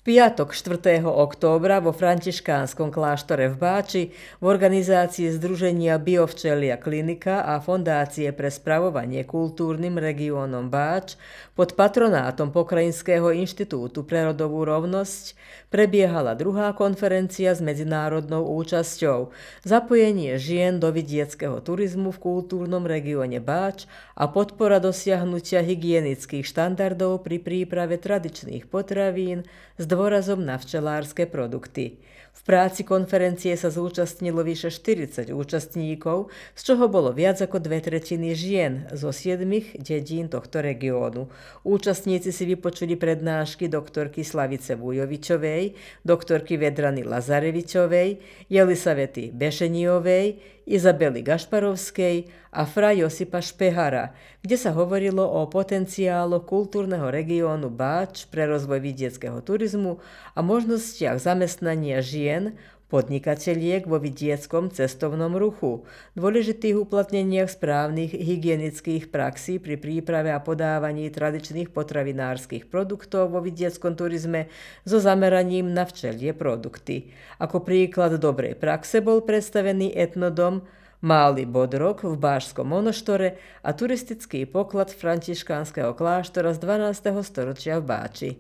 piatok 4. októbra vo františkánskom kláštore v Báči v organizácii Združenia Biovčelia klinika a Fondácie pre spravovanie kultúrnym regiónom Báč pod patronátom Pokrajinského inštitútu pre rodovú rovnosť prebiehala druhá konferencia s medzinárodnou účasťou Zapojenie žien do vidieckého turizmu v kultúrnom regióne Báč a podpora dosiahnutia hygienických štandardov pri príprave tradičných potravín s dôrazom na včelárske produkty. V práci konferencie sa zúčastnilo vyše 40 účastníkov, z čoho bolo viac ako 2/3 žien zo 7 dedín tohto regiónu. Účastníci si vypočuli prednášky doktorky Slavice Vujovičovej, doktorky Vedrany Lazarevičovej, Jelisavety Bešeniovej, Izabely Gašparovskej a fra Josipa Špehara, kde sa hovorilo o potenciáloch kultúrneho regiónu Báč pre rozvoj vidieckého turizmu a možnostiach zamestnania žien, podnikateliek vo vidieckom cestovnom ruchu, dôležitých uplatneniach správnych hygienických praxí pri príprave a podávaní tradičných potravinárskych produktov vo vidieckom turizme so zameraním na včelie produkty. Ako príklad dobrej praxe bol predstavený etnodom Mály Bodrog v Bášskom monoštore a turistický poklad františkánskeho kláštora z 12. storočia v Báči.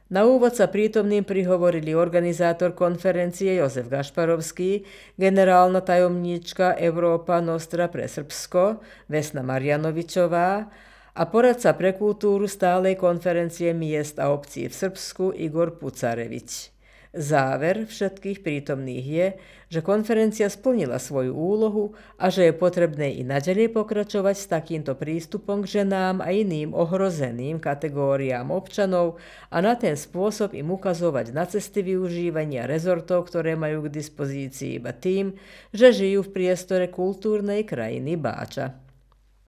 Na úvod sa prítomným prihovorili organizátor konferencie Jozef Gašparovský, generálna tajomníčka Európa Nostra pre Srbsko Vesna Marjanovičová a poradca pre kultúru stálej konferencie miest a obcí v Srbsku Igor Pucarevič. Záver všetkých prítomných je, že konferencia splnila svoju úlohu a že je potrebné i naďalej pokračovať s takýmto prístupom k ženám a iným ohrozeným kategóriám občanov a na ten spôsob im ukazovať na cesty využívania rezortov, ktoré majú k dispozícii iba tým, že žijú v priestore kultúrnej krajiny Báča.